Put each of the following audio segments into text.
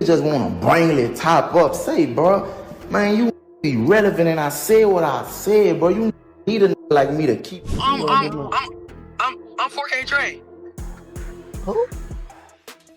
just want to bring top up. Say, bro, man, you be relevant, and I said what I said, bro. You need a like me to keep. I'm 4K Trey. Who?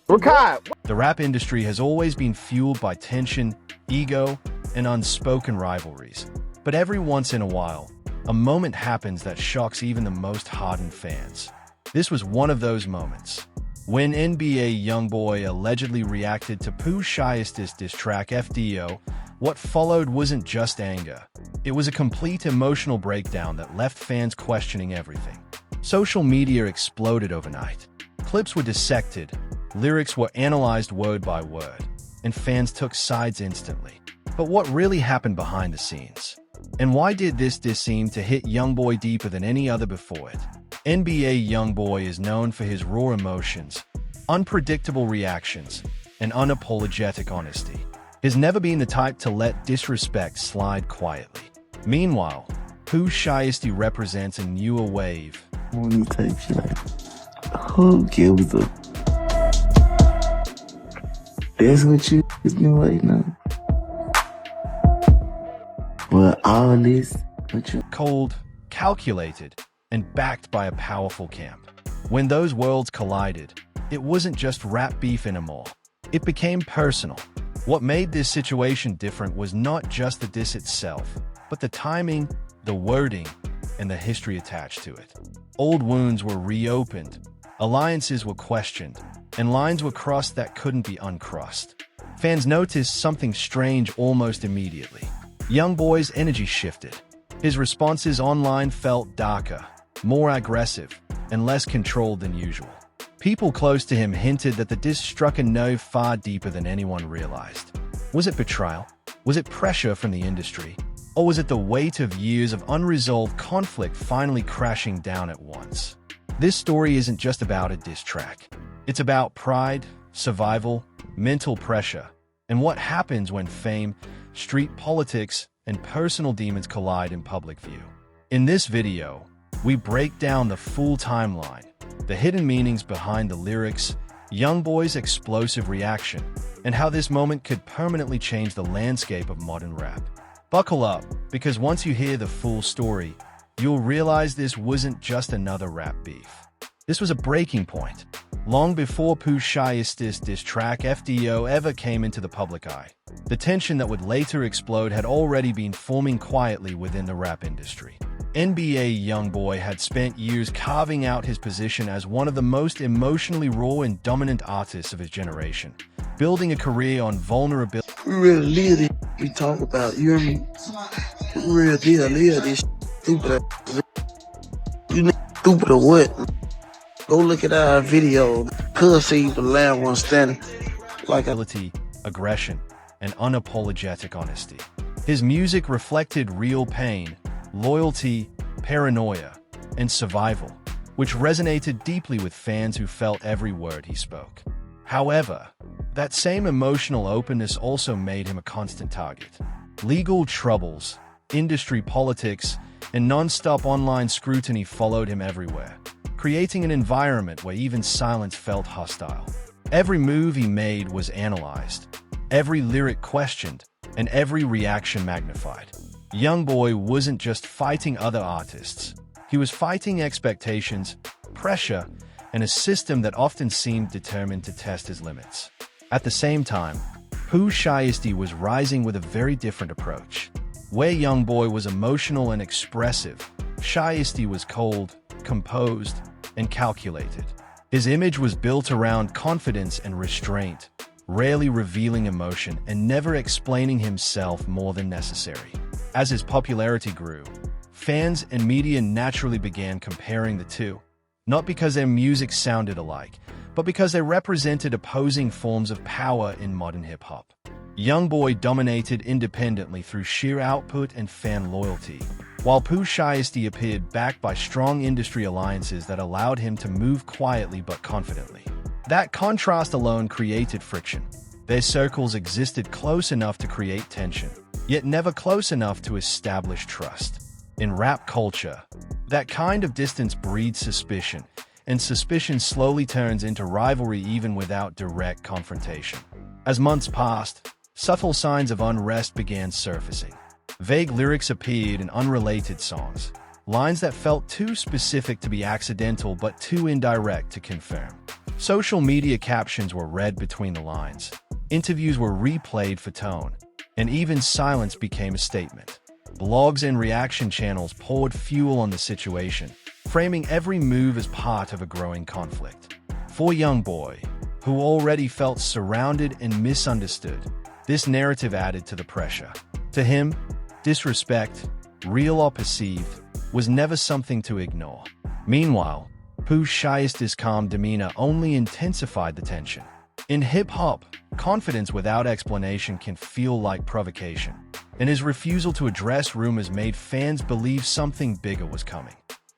The rap industry has always been fueled by tension, ego, and unspoken rivalries. But every once in a while, a moment happens that shocks even the most hardened fans. This was one of those moments. When NBA YoungBoy allegedly reacted to Pooh Shiesty's diss track FDO, what followed wasn't just anger. It was a complete emotional breakdown that left fans questioning everything. Social media exploded overnight. Clips were dissected, lyrics were analyzed word by word, and fans took sides instantly. But what really happened behind the scenes? And why did this diss seem to hit YoungBoy deeper than any other before it? NBA YoungBoy is known for his raw emotions, unpredictable reactions, and unapologetic honesty. He's never been the type to let disrespect slide quietly. Meanwhile, Pooh Shiesty represents a newer wave. When you take shit, who gives a? That's what you been waiting on. But all this, what you Cold, calculated, and backed by a powerful camp. When those worlds collided, it wasn't just rap beef anymore. It became personal. What made this situation different was not just the diss itself, but the timing, the wording, and the history attached to it. Old wounds were reopened, alliances were questioned, and lines were crossed that couldn't be uncrossed. Fans noticed something strange almost immediately. YoungBoy's energy shifted. His responses online felt darker, more aggressive, and less controlled than usual. People close to him hinted that the diss struck a nerve far deeper than anyone realized. Was it betrayal? Was it pressure from the industry? Or was it the weight of years of unresolved conflict finally crashing down at once? This story isn't just about a diss track. It's about pride, survival, mental pressure, and what happens when fame, street politics, and personal demons collide in public view. In this video, we break down the full timeline, the hidden meanings behind the lyrics, YoungBoy's explosive reaction, and how this moment could permanently change the landscape of modern rap. Buckle up, because once you hear the full story, you'll realize this wasn't just another rap beef. This was a breaking point, long before Pooh Shiesty's diss track FDO ever came into the public eye. The tension that would later explode had already been forming quietly within the rap industry. NBA YoungBoy had spent years carving out his position as one of the most emotionally raw and dominant artists of his generation, building a career on vulnerability. we really live this we talk about. You hear me? We real deal live this stupid. You niggas stupid or what? Go look at our video. Could see the last one standing like a Aggression, and unapologetic honesty. His music reflected real pain, loyalty, paranoia, and survival, which resonated deeply with fans who felt every word he spoke. However, that same emotional openness also made him a constant target. Legal troubles, industry politics, and non-stop online scrutiny followed him everywhere, creating an environment where even silence felt hostile. Every move he made was analyzed, every lyric questioned, and every reaction magnified. YoungBoy wasn't just fighting other artists. He was fighting expectations, pressure, and a system that often seemed determined to test his limits. At the same time, Pooh Shiesty was rising with a very different approach. Where YoungBoy was emotional and expressive, Shiesty was cold, composed, and calculated. His image was built around confidence and restraint, rarely revealing emotion and never explaining himself more than necessary. As his popularity grew, fans and media naturally began comparing the two, not because their music sounded alike, but because they represented opposing forms of power in modern hip-hop. YoungBoy dominated independently through sheer output and fan loyalty, while Pooh Shiesty appeared backed by strong industry alliances that allowed him to move quietly but confidently. That contrast alone created friction. Their circles existed close enough to create tension, yet never close enough to establish trust. In rap culture, that kind of distance breeds suspicion, and suspicion slowly turns into rivalry even without direct confrontation. As months passed, subtle signs of unrest began surfacing. Vague lyrics appeared in unrelated songs, lines that felt too specific to be accidental but too indirect to confirm. Social media captions were read between the lines, interviews were replayed for tone, and even silence became a statement. Blogs and reaction channels poured fuel on the situation, framing every move as part of a growing conflict. For YoungBoy, who already felt surrounded and misunderstood, this narrative added to the pressure. To him, disrespect, real or perceived, was never something to ignore. Meanwhile, Pooh Shiesty's calm demeanor only intensified the tension. In hip-hop, confidence without explanation can feel like provocation, and his refusal to address rumors made fans believe something bigger was coming.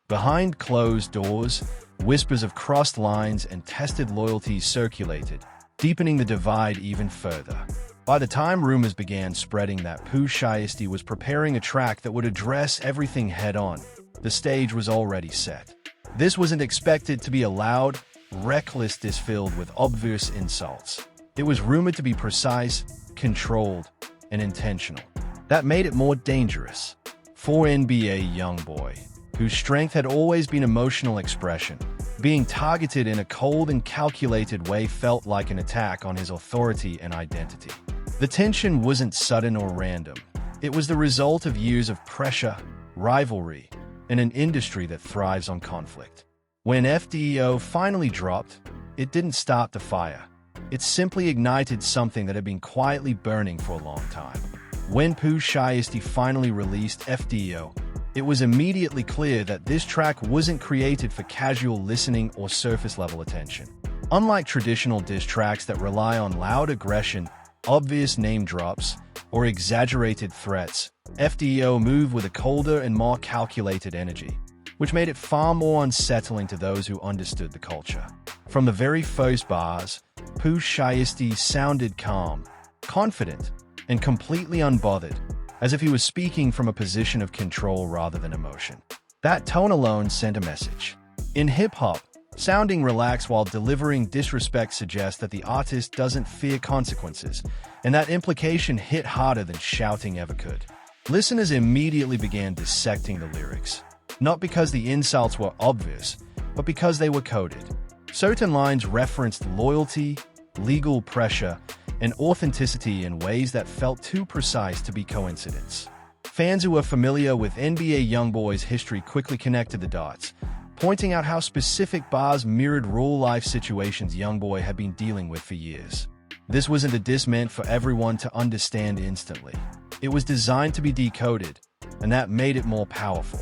Behind closed doors, whispers of crossed lines and tested loyalties circulated, deepening the divide even further. By the time rumors began spreading that Pooh Shiesty was preparing a track that would address everything head-on, the stage was already set. This wasn't expected to be a loud, reckless diss filled with obvious insults. It was rumored to be precise, controlled, and intentional. That made it more dangerous. For NBA YoungBoy, whose strength had always been emotional expression, being targeted in a cold and calculated way felt like an attack on his authority and identity. The tension wasn't sudden or random. It was the result of years of pressure, rivalry, and an industry that thrives on conflict. When FDO finally dropped, it didn't start the fire. It simply ignited something that had been quietly burning for a long time. When Pooh Shiesty finally released FDO, it was immediately clear that this track wasn't created for casual listening or surface-level attention. Unlike traditional diss tracks that rely on loud aggression, obvious name drops, or exaggerated threats, FDO moved with a colder and more calculated energy, which made it far more unsettling to those who understood the culture. From the very first bars, Pooh Shiesty sounded calm, confident, and completely unbothered, as if he was speaking from a position of control rather than emotion. That tone alone sent a message. In hip-hop, sounding relaxed while delivering disrespect suggests that the artist doesn't fear consequences, and that implication hit harder than shouting ever could. Listeners immediately began dissecting the lyrics, not because the insults were obvious, but because they were coded. Certain lines referenced loyalty, legal pressure, and authenticity in ways that felt too precise to be coincidence. Fans who were familiar with NBA YoungBoy's history quickly connected the dots, pointing out how specific bars mirrored real-life situations YoungBoy had been dealing with for years. This wasn't a diss meant for everyone to understand instantly. It was designed to be decoded, and that made it more powerful.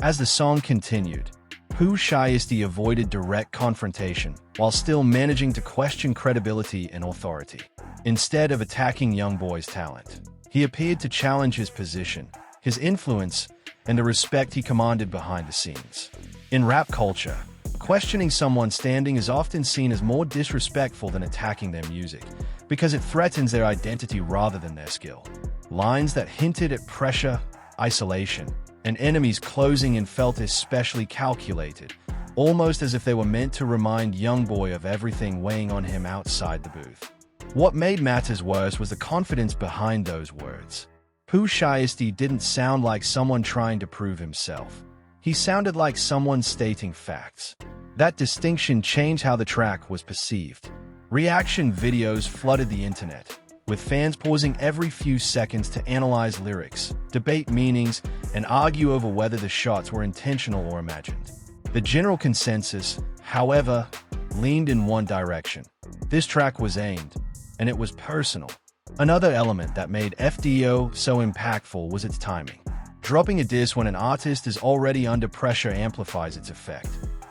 As the song continued, Pooh Shiesty avoided direct confrontation while still managing to question credibility and authority. Instead of attacking YoungBoy's talent, he appeared to challenge his position, his influence, and the respect he commanded behind the scenes. In rap culture, questioning someone's standing is often seen as more disrespectful than attacking their music, because it threatens their identity rather than their skill. Lines that hinted at pressure, isolation, and enemies closing in felt especially calculated, almost as if they were meant to remind YoungBoy of everything weighing on him outside the booth. What made matters worse was the confidence behind those words. Pooh Shiesty didn't sound like someone trying to prove himself. He sounded like someone stating facts. That distinction changed how the track was perceived. Reaction videos flooded the internet, with fans pausing every few seconds to analyze lyrics, debate meanings, and argue over whether the shots were intentional or imagined. The general consensus, however, leaned in one direction. This track was aimed, and it was personal. Another element that made FDO so impactful was its timing. Dropping a diss when an artist is already under pressure amplifies its effect,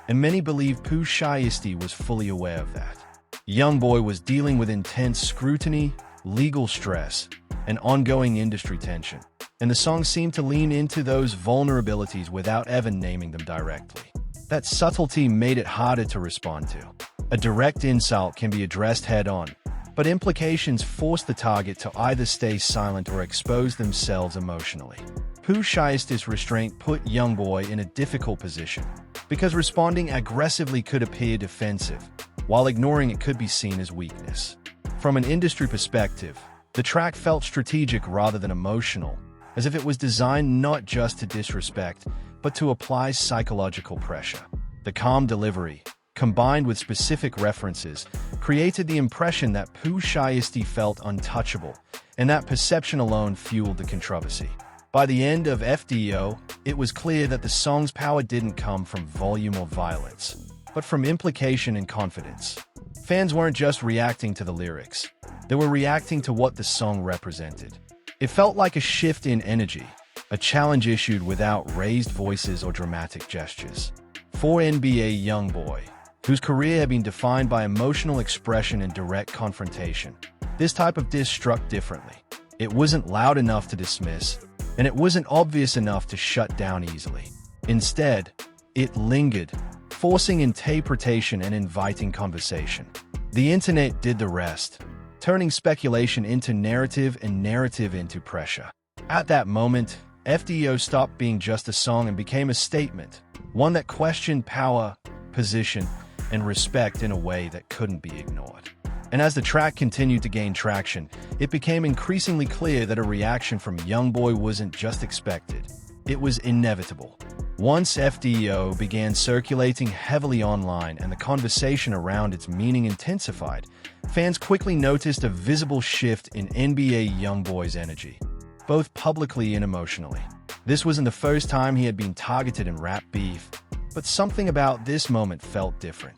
and many believe Pooh Shiesty was fully aware of that. YoungBoy was dealing with intense scrutiny, legal stress, and ongoing industry tension, and the song seemed to lean into those vulnerabilities without ever naming them directly. That subtlety made it harder to respond to. A direct insult can be addressed head-on, but implications force the target to either stay silent or expose themselves emotionally. Pooh Shiesty's restraint put YoungBoy in a difficult position, because responding aggressively could appear defensive, while ignoring it could be seen as weakness. From an industry perspective, the track felt strategic rather than emotional, as if it was designed not just to disrespect, but to apply psychological pressure. The calm delivery, combined with specific references, created the impression that Pooh Shiesty felt untouchable, and that perception alone fueled the controversy. By the end of FDO, it was clear that the song's power didn't come from volume or violence, but from implication and confidence. Fans weren't just reacting to the lyrics, they were reacting to what the song represented. It felt like a shift in energy, a challenge issued without raised voices or dramatic gestures. For NBA YoungBoy, whose career had been defined by emotional expression and direct confrontation, this type of diss struck differently. It wasn't loud enough to dismiss, and it wasn't obvious enough to shut down easily. Instead, it lingered, forcing interpretation and inviting conversation. The internet did the rest, turning speculation into narrative and narrative into pressure. At that moment, FDO stopped being just a song and became a statement, one that questioned power, position, and respect in a way that couldn't be ignored. And as the track continued to gain traction, it became increasingly clear that a reaction from YoungBoy wasn't just expected, it was inevitable. Once FDO began circulating heavily online and the conversation around its meaning intensified, fans quickly noticed a visible shift in NBA YoungBoy's energy, both publicly and emotionally. This wasn't the first time he had been targeted in rap beef, but something about this moment felt different.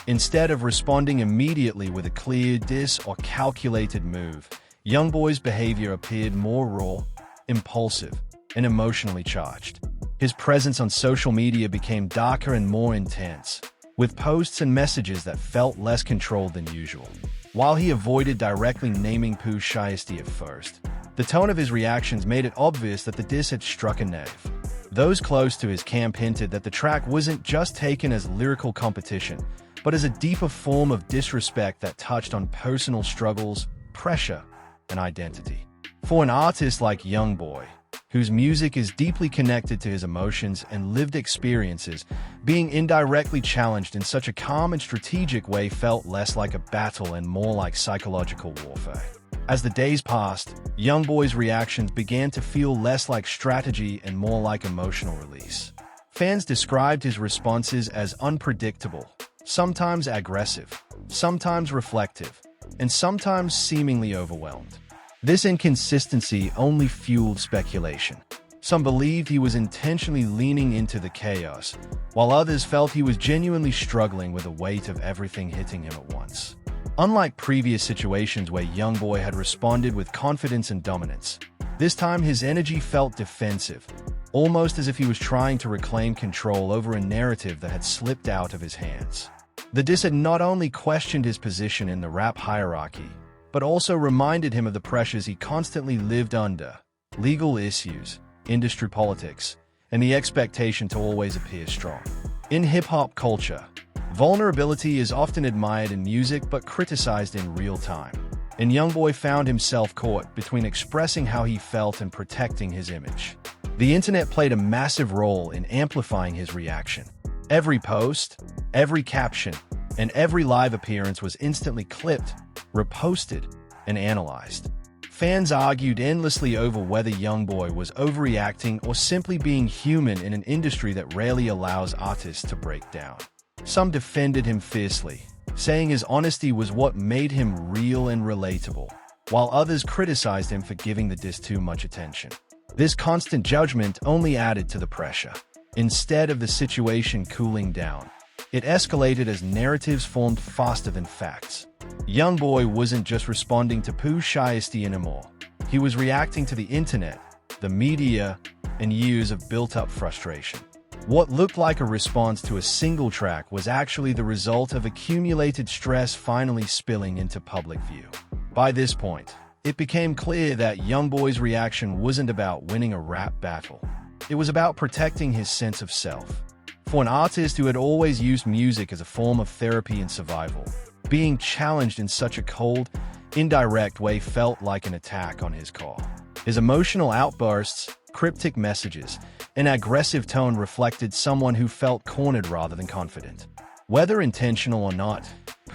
Instead of responding immediately with a clear diss or calculated move, YoungBoy's behavior appeared more raw, impulsive, and emotionally charged. His presence on social media became darker and more intense, with posts and messages that felt less controlled than usual. While he avoided directly naming Pooh Shiesty at first, the tone of his reactions made it obvious that the diss had struck a nerve. Those close to his camp hinted that the track wasn't just taken as lyrical competition, but as a deeper form of disrespect that touched on personal struggles, pressure, and identity. For an artist like YoungBoy, whose music is deeply connected to his emotions and lived experiences, being indirectly challenged in such a calm and strategic way felt less like a battle and more like psychological warfare. As the days passed, YoungBoy's reactions began to feel less like strategy and more like emotional release. Fans described his responses as unpredictable, sometimes aggressive, sometimes reflective, and sometimes seemingly overwhelmed. This inconsistency only fueled speculation. Some believed he was intentionally leaning into the chaos, while others felt he was genuinely struggling with the weight of everything hitting him at once. Unlike previous situations where YoungBoy had responded with confidence and dominance, this time his energy felt defensive, almost as if he was trying to reclaim control over a narrative that had slipped out of his hands. The diss had not only questioned his position in the rap hierarchy, but also reminded him of the pressures he constantly lived under: legal issues, industry politics, and the expectation to always appear strong. In hip-hop culture, vulnerability is often admired in music but criticized in real time, and YoungBoy found himself caught between expressing how he felt and protecting his image. The internet played a massive role in amplifying his reaction. Every post, every caption, and every live appearance was instantly clipped, reposted, and analyzed. Fans argued endlessly over whether YoungBoy was overreacting or simply being human in an industry that rarely allows artists to break down. Some defended him fiercely, saying his honesty was what made him real and relatable, while others criticized him for giving the diss too much attention. This constant judgment only added to the pressure. Instead of the situation cooling down, it escalated as narratives formed faster than facts. YoungBoy wasn't just responding to Pooh Shiesty anymore. He was reacting to the internet, the media, and years of built-up frustration. What looked like a response to a single track was actually the result of accumulated stress finally spilling into public view. By this point, it became clear that YoungBoy's reaction wasn't about winning a rap battle. It was about protecting his sense of self. For an artist who had always used music as a form of therapy and survival, being challenged in such a cold, indirect way felt like an attack on his core. His emotional outbursts, cryptic messages, and aggressive tone reflected someone who felt cornered rather than confident. Whether intentional or not,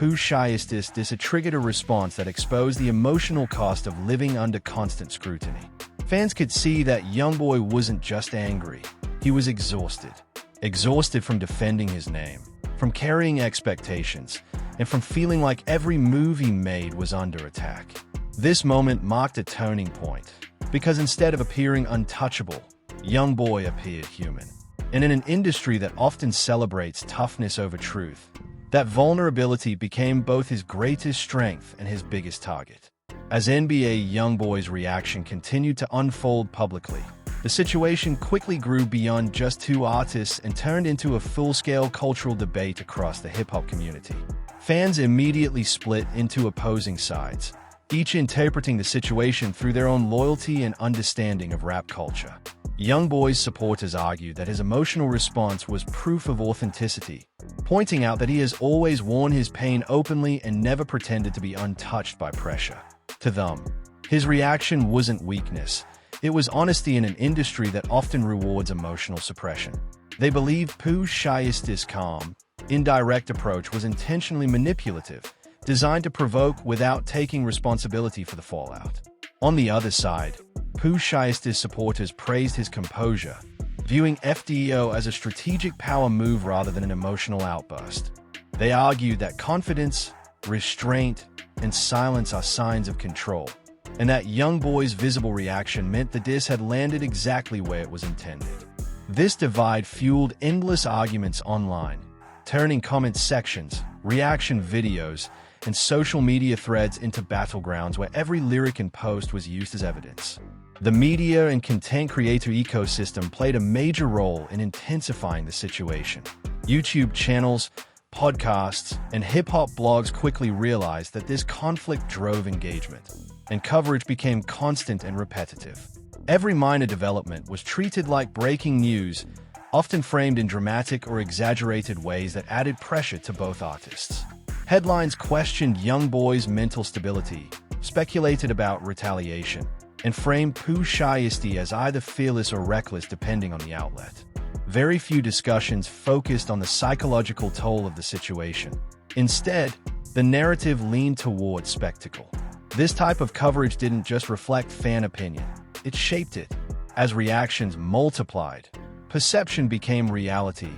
Pooh Shiesty, this triggered a response that exposed the emotional cost of living under constant scrutiny. Fans could see that YoungBoy wasn't just angry, he was exhausted. Exhausted from defending his name, from carrying expectations, and from feeling like every move he made was under attack. This moment marked a turning point, because instead of appearing untouchable, YoungBoy appeared human. And in an industry that often celebrates toughness over truth, that vulnerability became both his greatest strength and his biggest target. As NBA YoungBoy's reaction continued to unfold publicly, the situation quickly grew beyond just two artists and turned into a full-scale cultural debate across the hip-hop community. Fans immediately split into opposing sides, each interpreting the situation through their own loyalty and understanding of rap culture. YoungBoy's supporters argued that his emotional response was proof of authenticity, pointing out that he has always worn his pain openly and never pretended to be untouched by pressure. To them, his reaction wasn't weakness, it was honesty in an industry that often rewards emotional suppression. They believed Pooh Shiesty's calm, indirect approach was intentionally manipulative, designed to provoke without taking responsibility for the fallout. On the other side, Pooh Shiesty's supporters praised his composure, viewing FDO as a strategic power move rather than an emotional outburst. They argued that confidence, restraint, and silence are signs of control, and that YoungBoy's visible reaction meant the diss had landed exactly where it was intended. This divide fueled endless arguments online, turning comment sections, reaction videos, and social media threads into battlegrounds where every lyric and post was used as evidence. The media and content creator ecosystem played a major role in intensifying the situation. YouTube channels, podcasts, and hip-hop blogs quickly realized that this conflict drove engagement, and coverage became constant and repetitive. Every minor development was treated like breaking news, often framed in dramatic or exaggerated ways that added pressure to both artists. Headlines questioned YoungBoy's mental stability, speculated about retaliation, and framed Pooh Shiesty as either fearless or reckless depending on the outlet. Very few discussions focused on the psychological toll of the situation. Instead, the narrative leaned toward spectacle. This type of coverage didn't just reflect fan opinion, it shaped it. As reactions multiplied, perception became reality,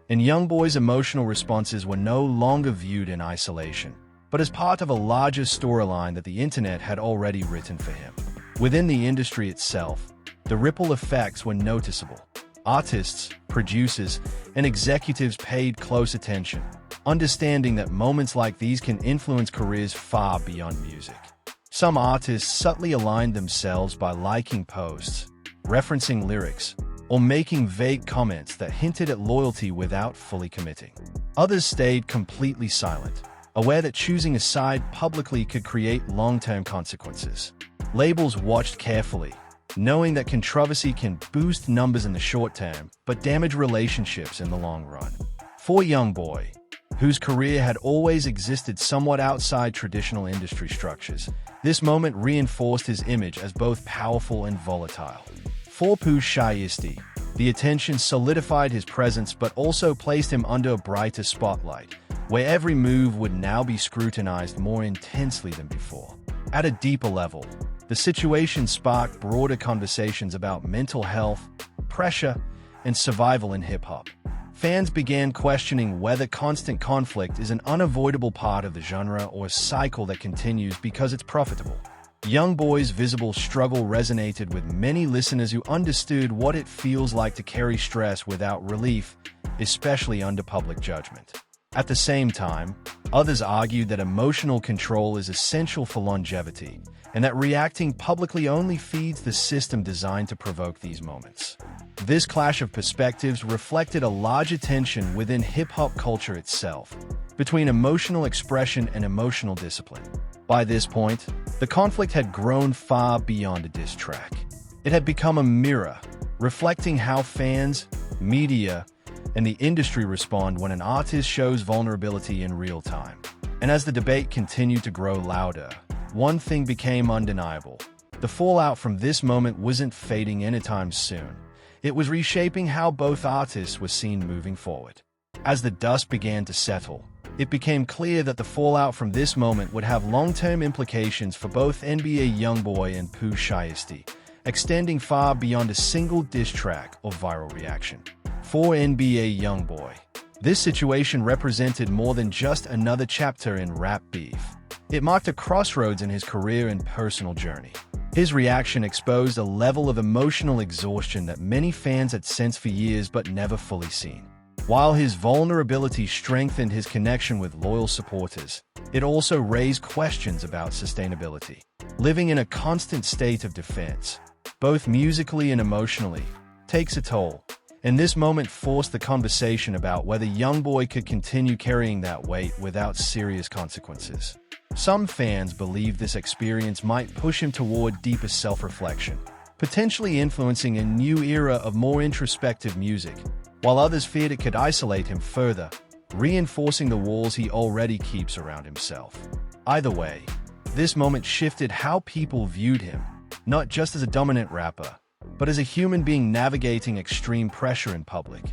and YoungBoy's emotional responses were no longer viewed in isolation, but as part of a larger storyline that the internet had already written for him. Within the industry itself, the ripple effects were noticeable. Artists, producers, and executives paid close attention, understanding that moments like these can influence careers far beyond music. Some artists subtly aligned themselves by liking posts, referencing lyrics, or making vague comments that hinted at loyalty without fully committing. Others stayed completely silent, aware that choosing a side publicly could create long-term consequences. Labels watched carefully, knowing that controversy can boost numbers in the short term, but damage relationships in the long run. For YoungBoy, whose career had always existed somewhat outside traditional industry structures, this moment reinforced his image as both powerful and volatile. For Pooh Shiesty, the attention solidified his presence but also placed him under a brighter spotlight, where every move would now be scrutinized more intensely than before. At a deeper level, the situation sparked broader conversations about mental health, pressure, and survival in hip-hop. Fans began questioning whether constant conflict is an unavoidable part of the genre or a cycle that continues because it's profitable. YoungBoy's visible struggle resonated with many listeners who understood what it feels like to carry stress without relief, especially under public judgment. At the same time, others argued that emotional control is essential for longevity, and that reacting publicly only feeds the system designed to provoke these moments. This clash of perspectives reflected a larger tension within hip-hop culture itself, between emotional expression and emotional discipline. By this point, the conflict had grown far beyond a diss track. It had become a mirror, reflecting how fans, media, and the industry respond when an artist shows vulnerability in real time. And as the debate continued to grow louder, one thing became undeniable. The fallout from this moment wasn't fading anytime soon. It was reshaping how both artists were seen moving forward. As the dust began to settle, it became clear that the fallout from this moment would have long-term implications for both NBA YoungBoy and Pooh Shiesty, extending far beyond a single diss track or viral reaction. For NBA YoungBoy, this situation represented more than just another chapter in rap beef. It marked a crossroads in his career and personal journey. His reaction exposed a level of emotional exhaustion that many fans had sensed for years but never fully seen. While his vulnerability strengthened his connection with loyal supporters, it also raised questions about sustainability. Living in a constant state of defense, both musically and emotionally, takes a toll, and this moment forced the conversation about whether YoungBoy could continue carrying that weight without serious consequences. Some fans believe this experience might push him toward deeper self-reflection, potentially influencing a new era of more introspective music, while others feared it could isolate him further, reinforcing the walls he already keeps around himself. Either way, this moment shifted how people viewed him, not just as a dominant rapper, but as a human being navigating extreme pressure in public.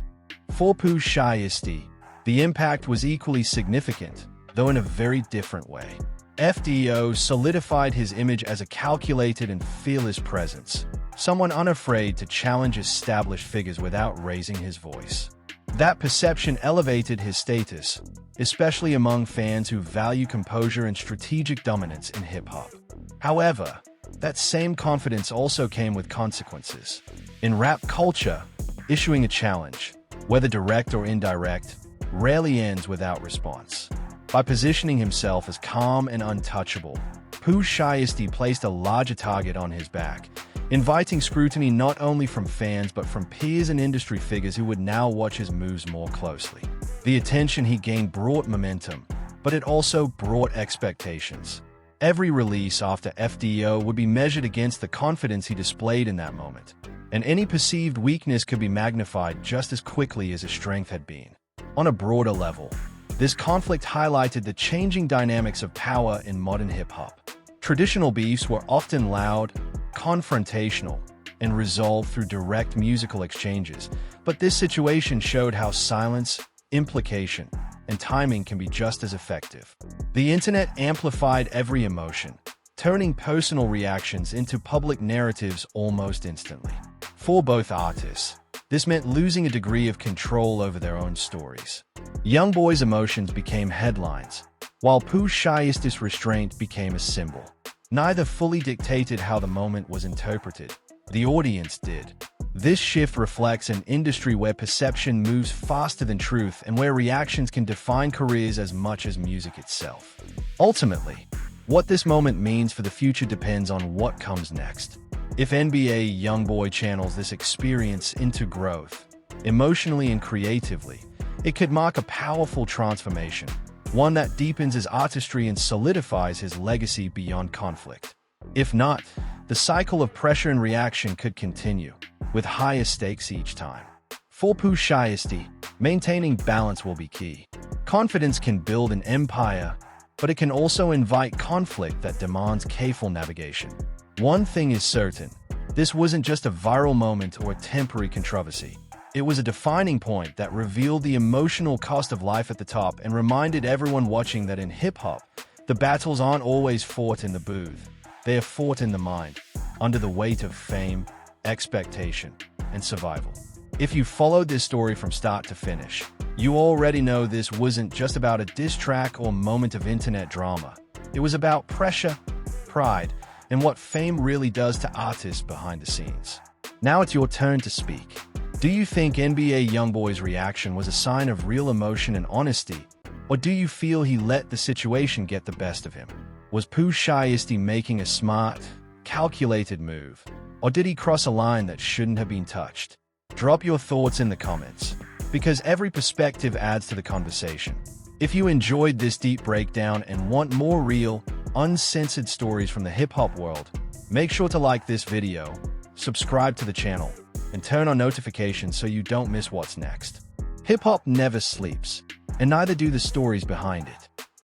For Pooh Shiesty, the impact was equally significant, though in a very different way. FDO solidified his image as a calculated and fearless presence, someone unafraid to challenge established figures without raising his voice. That perception elevated his status, especially among fans who value composure and strategic dominance in hip-hop. However, that same confidence also came with consequences. In rap culture, issuing a challenge, whether direct or indirect, rarely ends without response. By positioning himself as calm and untouchable, Pooh Shiesty placed a larger target on his back, inviting scrutiny not only from fans but from peers and industry figures who would now watch his moves more closely. The attention he gained brought momentum, but it also brought expectations. Every release after FDO would be measured against the confidence he displayed in that moment, and any perceived weakness could be magnified just as quickly as his strength had been. On a broader level, this conflict highlighted the changing dynamics of power in modern hip-hop. Traditional beefs were often loud, confrontational, and resolved through direct musical exchanges, but this situation showed how silence, implication, and timing can be just as effective. The internet amplified every emotion, turning personal reactions into public narratives almost instantly. For both artists, this meant losing a degree of control over their own stories. YoungBoy's emotions became headlines, while Pooh Shiesty's restraint became a symbol. Neither fully dictated how the moment was interpreted. The audience did. This shift reflects an industry where perception moves faster than truth and where reactions can define careers as much as music itself. Ultimately, what this moment means for the future depends on what comes next. If NBA YoungBoy channels this experience into growth, emotionally and creatively, it could mark a powerful transformation, one that deepens his artistry and solidifies his legacy beyond conflict. If not, the cycle of pressure and reaction could continue, with higher stakes each time. For Pooh Shiesty, maintaining balance will be key. Confidence can build an empire, but it can also invite conflict that demands careful navigation. One thing is certain, this wasn't just a viral moment or a temporary controversy. It was a defining point that revealed the emotional cost of life at the top and reminded everyone watching that in hip-hop, the battles aren't always fought in the booth. They are fought in the mind, under the weight of fame, expectation, and survival. If you followed this story from start to finish, you already know this wasn't just about a diss track or moment of internet drama. It was about pressure, pride, and what fame really does to artists behind the scenes. Now it's your turn to speak. Do you think NBA YoungBoy's reaction was a sign of real emotion and honesty, or do you feel he let the situation get the best of him? Was Pooh Shiesty making a smart, calculated move, or did he cross a line that shouldn't have been touched? Drop your thoughts in the comments, because every perspective adds to the conversation. If you enjoyed this deep breakdown and want more real, uncensored stories from the hip-hop world, make sure to like this video, subscribe to the channel, and turn on notifications so you don't miss what's next. Hip-hop never sleeps, and neither do the stories behind it.